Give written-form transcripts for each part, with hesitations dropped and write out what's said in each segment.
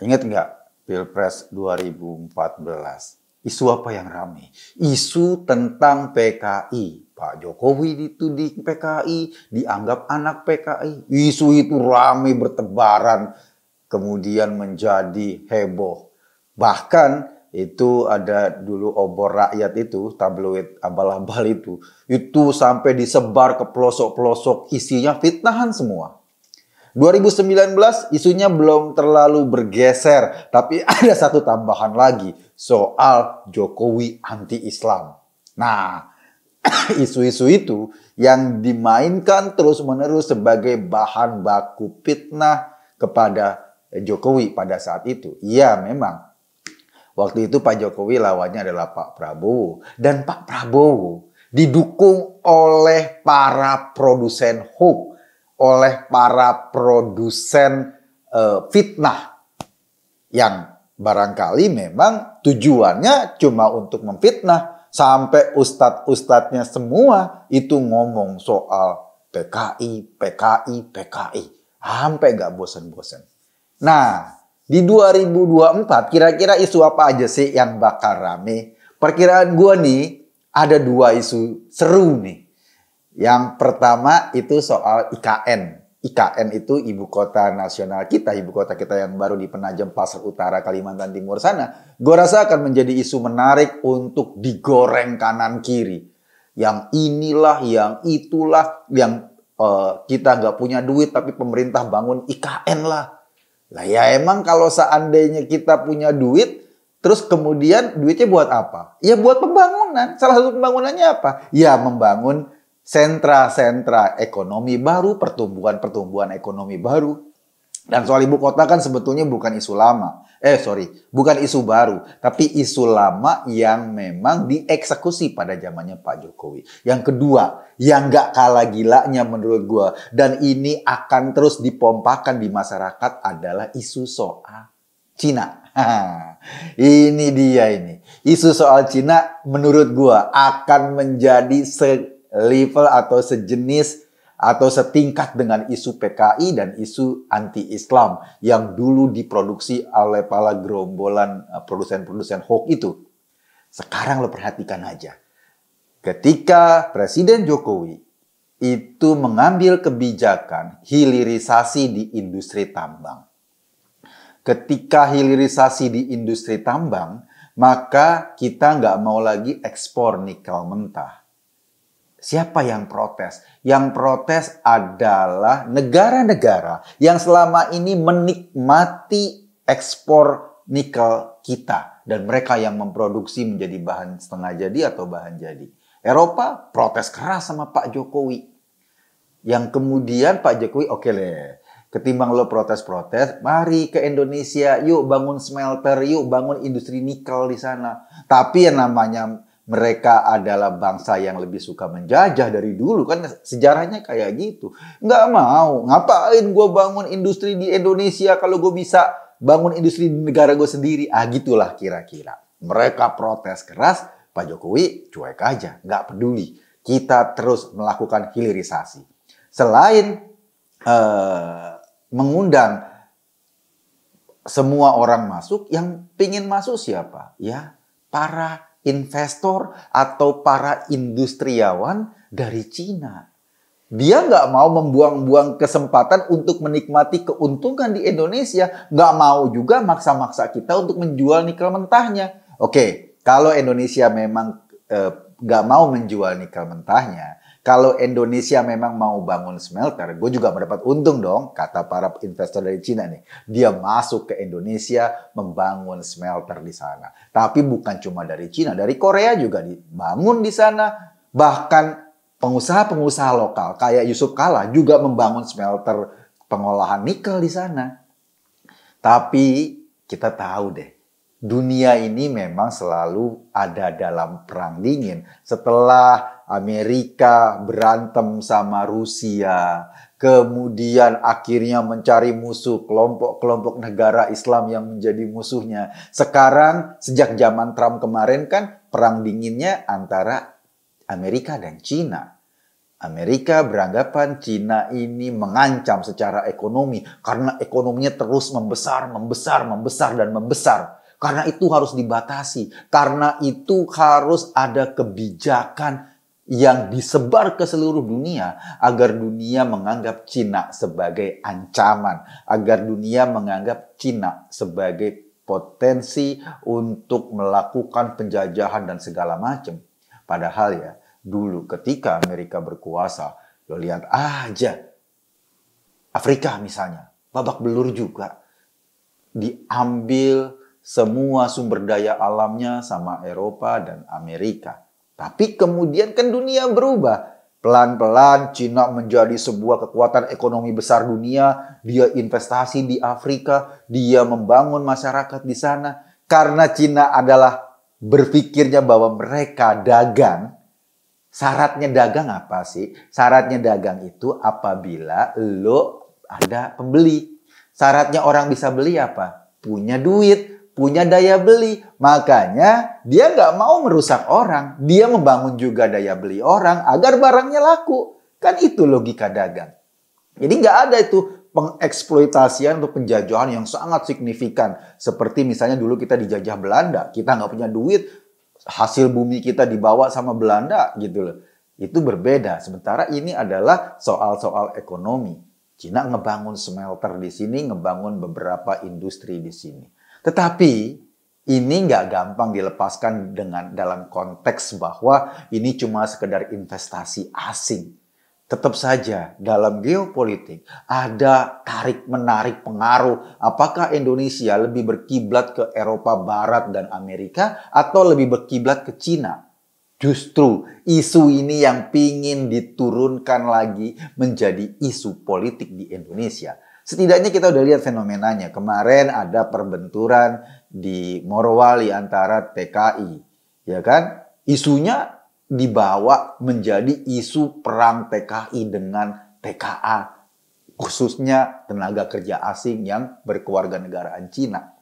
Ingat nggak Pilpres 2014? Isu apa yang ramai? Isu tentang PKI. Pak Jokowi dituding PKI, dianggap anak PKI. Isu itu ramai bertebaran, kemudian menjadi heboh. Bahkan itu ada dulu obor rakyat itu, tabloid abal-abal itu sampai disebar ke pelosok-pelosok, isinya fitnahan semua. 2019 isunya belum terlalu bergeser, tapi ada satu tambahan lagi soal Jokowi anti-Islam. Nah, isu-isu itu yang dimainkan terus-menerus sebagai bahan baku fitnah kepada Jokowi pada saat itu. Iya, memang waktu itu Pak Jokowi lawannya adalah Pak Prabowo, dan Pak Prabowo didukung oleh para produsen hoax, oleh para produsen fitnah yang barangkali memang tujuannya cuma untuk memfitnah. Sampai ustadz-ustadznya semua itu ngomong soal PKI, PKI, PKI. Sampai nggak bosan-bosan. Nah, di 2024 kira-kira isu apa aja sih yang bakal rame? Perkiraan gue nih ada dua isu seru nih. Yang pertama itu soal IKN. IKN itu ibu kota nasional kita, ibu kota kita yang baru di Penajam Pasar Utara, Kalimantan Timur sana. Gue rasa akan menjadi isu menarik untuk digoreng kanan kiri. Yang inilah, yang itulah, yang kita nggak punya duit tapi pemerintah bangun IKN lah. Lah ya emang kalau seandainya kita punya duit, terus kemudian duitnya buat apa? Ya buat pembangunan. Salah satu pembangunannya apa? Ya membangun sentra-sentra ekonomi baru, pertumbuhan ekonomi baru. Dan soal ibu kota kan sebetulnya bukan isu lama. Bukan isu baru. Tapi isu lama yang memang dieksekusi pada zamannya Pak Jokowi. Yang kedua, yang gak kalah gilanya menurut gue, dan ini akan terus dipompakan di masyarakat adalah isu soal Cina. Ini dia ini. Isu soal Cina menurut gue akan menjadi level atau sejenis atau setingkat dengan isu PKI dan isu anti-Islam yang dulu diproduksi oleh para gerombolan produsen-produsen hoax itu. Sekarang lo perhatikan aja. Ketika Presiden Jokowi itu mengambil kebijakan hilirisasi di industri tambang. Ketika hilirisasi di industri tambang, maka kita nggak mau lagi ekspor nikel mentah. Siapa yang protes? Yang protes adalah negara-negara yang selama ini menikmati ekspor nikel kita. Dan mereka yang memproduksi menjadi bahan setengah jadi atau bahan jadi. Eropa protes keras sama Pak Jokowi. Yang kemudian Pak Jokowi, oke deh, ketimbang lo protes-protes, mari ke Indonesia, yuk bangun smelter, yuk bangun industri nikel di sana. Tapi yang namanya mereka adalah bangsa yang lebih suka menjajah dari dulu. Kan sejarahnya kayak gitu. Nggak mau. Ngapain gue bangun industri di Indonesia kalau gue bisa bangun industri di negara gue sendiri? Gitulah kira-kira. Mereka protes keras. Pak Jokowi cuek aja. Nggak peduli. Kita terus melakukan hilirisasi. Selain mengundang semua orang masuk, yang pingin masuk siapa? Ya, para investor atau para industriawan dari Cina. Dia nggak mau membuang-buang kesempatan untuk menikmati keuntungan di Indonesia. Nggak mau juga maksa-maksa kita untuk menjual nikel mentahnya. Oke, kalau Indonesia memang nggak mau menjual nikel mentahnya, kalau Indonesia memang mau bangun smelter, gue juga mendapat untung dong, kata para investor dari Cina nih. Dia masuk ke Indonesia membangun smelter di sana. Tapi bukan cuma dari Cina, dari Korea juga dibangun di sana. Bahkan pengusaha-pengusaha lokal kayak Yusuf Kalla juga membangun smelter pengolahan nikel di sana. Tapi kita tahu deh, dunia ini memang selalu ada dalam perang dingin. Setelah Amerika berantem sama Rusia, kemudian akhirnya mencari musuh kelompok-kelompok negara Islam yang menjadi musuhnya. Sekarang sejak zaman Trump kemarin kan perang dinginnya antara Amerika dan Cina. Amerika beranggapan Cina ini mengancam secara ekonomi karena ekonominya terus membesar, dan membesar. Karena itu harus dibatasi. Karena itu harus ada kebijakan yang disebar ke seluruh dunia agar dunia menganggap Cina sebagai ancaman, agar dunia menganggap Cina sebagai potensi untuk melakukan penjajahan dan segala macam. Padahal ya, dulu ketika Amerika berkuasa, lo lihat aja Afrika misalnya, babak belur juga. Diambil semua sumber daya alamnya sama Eropa dan Amerika. Tapi kemudian kan dunia berubah. Pelan-pelan Cina menjadi sebuah kekuatan ekonomi besar dunia. Dia investasi di Afrika, dia membangun masyarakat di sana. Karena Cina adalah berpikirnya bahwa mereka dagang. Syaratnya dagang apa sih? Syaratnya dagang itu apabila lo ada pembeli. Syaratnya orang bisa beli apa? Punya duit, punya daya beli. Makanya dia nggak mau merusak orang. Dia membangun juga daya beli orang agar barangnya laku. Kan itu logika dagang. Jadi nggak ada itu pengeksploitasian atau penjajahan yang sangat signifikan. Seperti misalnya dulu kita dijajah Belanda. Kita nggak punya duit, hasil bumi kita dibawa sama Belanda gitu loh. Itu berbeda. Sementara ini adalah soal-soal ekonomi. Cina ngebangun smelter di sini, ngebangun beberapa industri di sini. Tetapi ini nggak gampang dilepaskan dengan dalam konteks bahwa ini cuma sekedar investasi asing. Tetap saja dalam geopolitik ada tarik-menarik pengaruh. Apakah Indonesia lebih berkiblat ke Eropa Barat dan Amerika atau lebih berkiblat ke Cina? Justru isu ini yang pingin diturunkan lagi menjadi isu politik di Indonesia. Setidaknya kita udah lihat fenomenanya. Kemarin ada perbenturan di Morowali antara TKI, ya kan? Isunya dibawa menjadi isu perang TKI dengan TKA, khususnya tenaga kerja asing yang berkewarganegaraan Cina.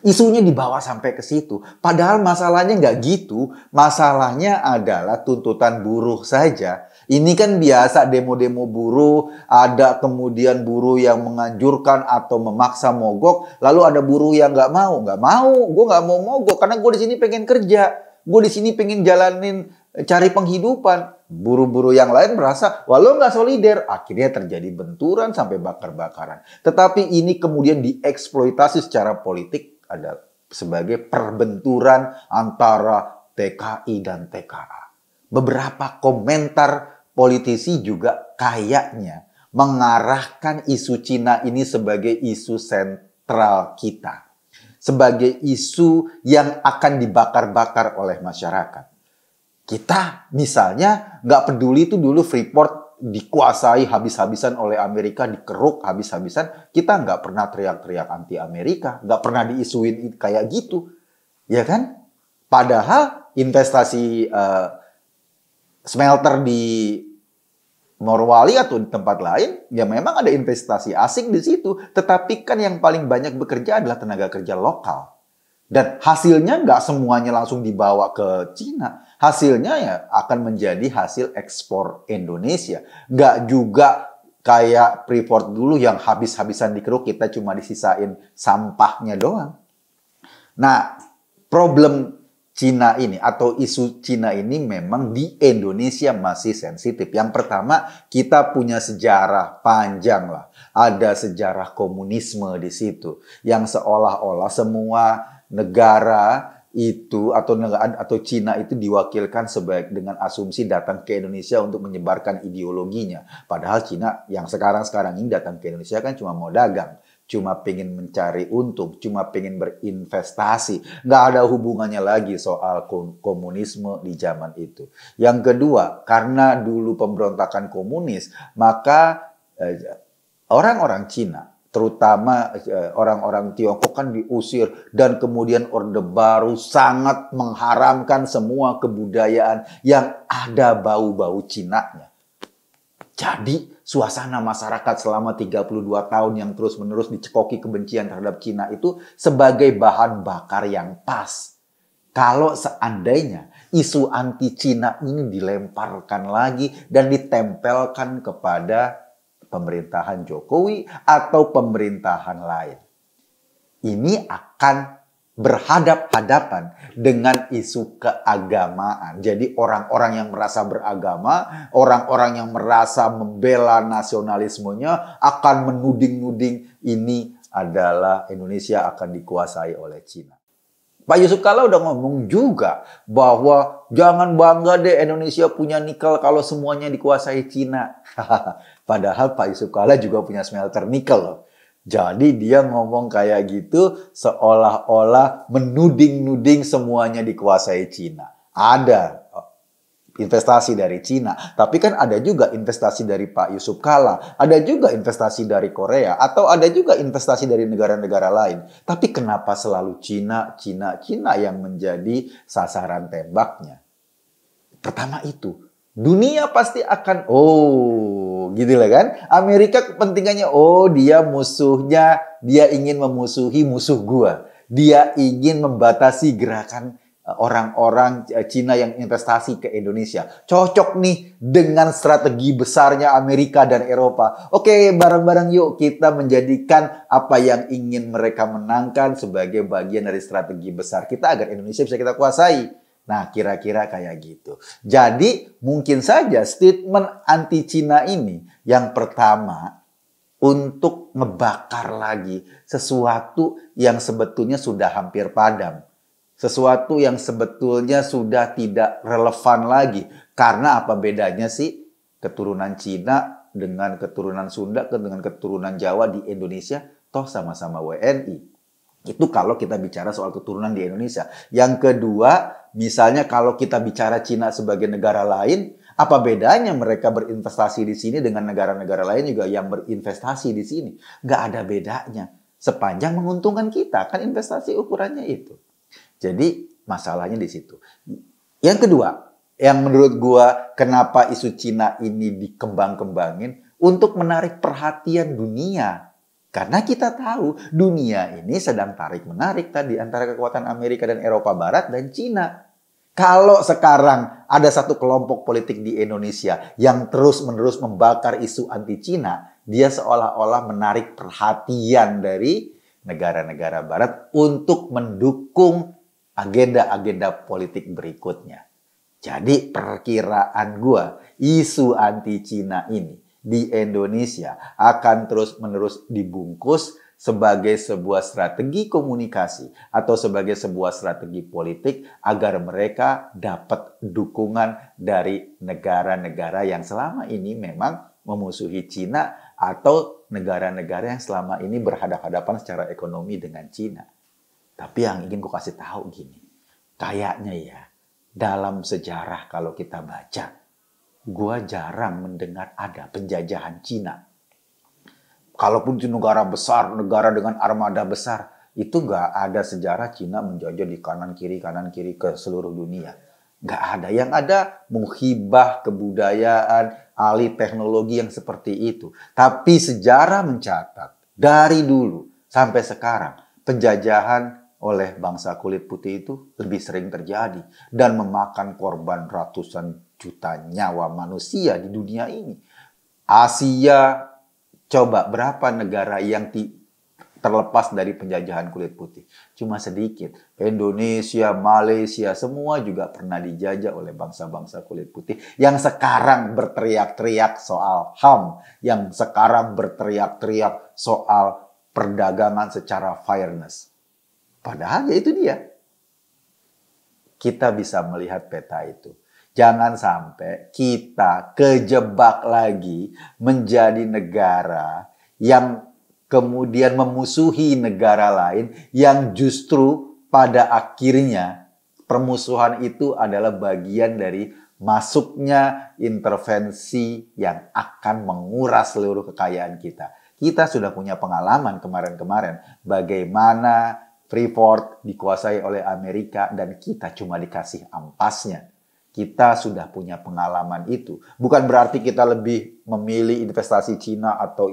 Isunya dibawa sampai ke situ. Padahal masalahnya nggak gitu. Masalahnya adalah tuntutan buruh saja. Ini kan biasa demo-demo buruh. Ada kemudian buruh yang menganjurkan atau memaksa mogok. Lalu ada buruh yang nggak mau. Nggak mau. Gue nggak mau mogok karena gue di sini pengen kerja. Gue di sini pengen jalanin cari penghidupan. Buruh-buruh yang lain merasa, wah lo nggak solider. Akhirnya terjadi benturan sampai bakar-bakaran. Tetapi ini kemudian dieksploitasi secara politik adalah sebagai perbenturan antara TKI dan TKA. Beberapa komentar politisi juga kayaknya mengarahkan isu Cina ini sebagai isu sentral kita. Sebagai isu yang akan dibakar-bakar oleh masyarakat. Kita misalnya nggak peduli itu dulu Freeport dikuasai habis-habisan oleh Amerika, dikeruk habis-habisan. Kita nggak pernah teriak-teriak anti Amerika, nggak pernah diisuin kayak gitu, ya kan? Padahal investasi smelter di Morowali atau di tempat lain, ya memang ada investasi asing di situ. Tetapi kan yang paling banyak bekerja adalah tenaga kerja lokal. Dan hasilnya nggak semuanya langsung dibawa ke Cina. Hasilnya ya akan menjadi hasil ekspor Indonesia. Nggak juga kayak Freeport dulu yang habis-habisan dikeruk, kita cuma disisain sampahnya doang. Nah, problem Cina ini atau isu Cina ini memang di Indonesia masih sensitif. Yang pertama, kita punya sejarah panjang lah. Ada sejarah komunisme di situ. Yang seolah-olah semua negara itu atau Cina itu diwakilkan dengan asumsi datang ke Indonesia untuk menyebarkan ideologinya. Padahal Cina yang sekarang ini datang ke Indonesia kan cuma mau dagang. Cuma pengen mencari untung, cuma pengen berinvestasi. Nggak ada hubungannya lagi soal komunisme di zaman itu. Yang kedua, karena dulu pemberontakan komunis, maka orang-orang Cina, terutama orang-orang Tiongkok kan diusir. Dan kemudian Orde Baru sangat mengharamkan semua kebudayaan yang ada bau-bau Cinanya. Jadi suasana masyarakat selama 32 tahun yang terus-menerus dicekoki kebencian terhadap Cina itu sebagai bahan bakar yang pas. Kalau seandainya isu anti Cina ini dilemparkan lagi dan ditempelkan kepada pemerintahan Jokowi atau pemerintahan lain. Ini akan berhadap-hadapan dengan isu keagamaan. Jadi orang-orang yang merasa beragama, orang-orang yang merasa membela nasionalismenya akan menuding-nuding ini adalah Indonesia akan dikuasai oleh Cina. Pak Yusuf Kalla udah ngomong juga bahwa jangan bangga deh Indonesia punya nikel kalau semuanya dikuasai Cina. Padahal Pak Yusuf Kalla juga punya smelter nikel loh. Jadi dia ngomong kayak gitu seolah-olah menuding-nuding semuanya dikuasai Cina. Ada investasi dari Cina, tapi kan ada juga investasi dari Pak Yusuf Kalla, ada juga investasi dari Korea, atau ada juga investasi dari negara-negara lain. Tapi kenapa selalu Cina yang menjadi sasaran tembaknya? Pertama itu, dunia pasti akan, gitu lah kan. Amerika kepentingannya, dia musuhnya, dia ingin memusuhi musuh gua. Dia ingin membatasi gerakan orang-orang Cina yang investasi ke Indonesia. Cocok nih dengan strategi besarnya Amerika dan Eropa. Oke, bareng-bareng yuk kita menjadikan apa yang ingin mereka menangkan sebagai bagian dari strategi besar kita agar Indonesia bisa kita kuasai. Nah, kira-kira kayak gitu. Jadi, mungkin saja statement anti-Cina ini yang pertama untuk ngebakar lagi sesuatu yang sebetulnya sudah hampir padam. Sesuatu yang sebetulnya sudah tidak relevan lagi. Karena apa bedanya sih keturunan Cina dengan keturunan Sunda, dengan keturunan Jawa di Indonesia? Toh sama-sama WNI. Itu kalau kita bicara soal keturunan di Indonesia. Yang kedua, misalnya kalau kita bicara Cina sebagai negara lain, apa bedanya mereka berinvestasi di sini dengan negara-negara lain juga yang berinvestasi di sini? Nggak ada bedanya. Sepanjang menguntungkan kita, kan investasi ukurannya itu. Jadi masalahnya di situ. Yang kedua, yang menurut gua kenapa isu Cina ini dikembang-kembangin untuk menarik perhatian dunia. Karena kita tahu dunia ini sedang tarik-menarik tadi antara kekuatan Amerika dan Eropa Barat dan Cina. Kalau sekarang ada satu kelompok politik di Indonesia yang terus-menerus membakar isu anti-Cina, dia seolah-olah menarik perhatian dari negara-negara Barat untuk mendukung agenda-agenda politik berikutnya. Jadi perkiraan gua, isu anti-Cina ini di Indonesia akan terus-menerus dibungkus sebagai sebuah strategi komunikasi atau sebagai sebuah strategi politik agar mereka dapat dukungan dari negara-negara yang selama ini memang memusuhi Cina atau negara-negara yang selama ini berhadapan-hadapan secara ekonomi dengan Cina. Tapi yang ingin gue kasih tahu gini, kayaknya ya dalam sejarah kalau kita baca, gua jarang mendengar ada penjajahan Cina. Kalaupun itu negara besar, negara dengan armada besar, itu nggak ada sejarah Cina menjajah di kanan kiri ke seluruh dunia. Nggak ada. Yang ada muhibah kebudayaan, ahli teknologi yang seperti itu. Tapi sejarah mencatat dari dulu sampai sekarang penjajahan oleh bangsa kulit putih itu lebih sering terjadi dan memakan korban ratusan juta nyawa manusia di dunia ini. Asia, coba berapa negara yang terlepas dari penjajahan kulit putih? Cuma sedikit. Indonesia, Malaysia, semua juga pernah dijajah oleh bangsa-bangsa kulit putih yang sekarang berteriak-teriak soal HAM, yang sekarang berteriak-teriak soal perdagangan secara fairness. Padahal ya itu dia. Kita bisa melihat peta itu. Jangan sampai kita kejebak lagi menjadi negara yang kemudian memusuhi negara lain yang justru pada akhirnya permusuhan itu adalah bagian dari masuknya intervensi yang akan menguras seluruh kekayaan kita. Kita sudah punya pengalaman kemarin-kemarin bagaimana Freeport dikuasai oleh Amerika dan kita cuma dikasih ampasnya. Kita sudah punya pengalaman itu. Bukan berarti kita lebih memilih investasi Cina atau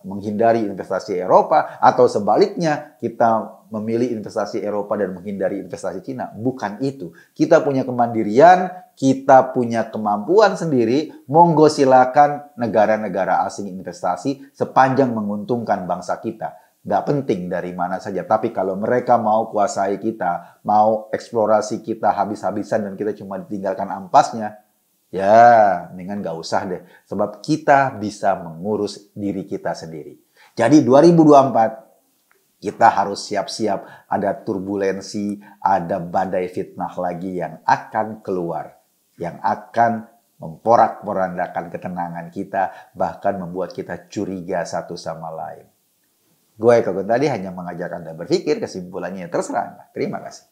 menghindari investasi Eropa, atau sebaliknya kita memilih investasi Eropa dan menghindari investasi Cina. Bukan itu. Kita punya kemandirian, kita punya kemampuan sendiri. Monggo silakan negara-negara asing investasi sepanjang menguntungkan bangsa kita. Nggak penting dari mana saja. Tapi kalau mereka mau kuasai kita, mau eksplorasi kita habis-habisan dan kita cuma ditinggalkan ampasnya, ya, mendingan nggak usah deh. Sebab kita bisa mengurus diri kita sendiri. Jadi 2024, kita harus siap-siap ada turbulensi, ada badai fitnah lagi yang akan keluar. Yang akan memporak-porandakan ketenangan kita, bahkan membuat kita curiga satu sama lain. Gue Eko tadi hanya mengajak Anda berpikir, kesimpulannya terserah Anda. Terima kasih.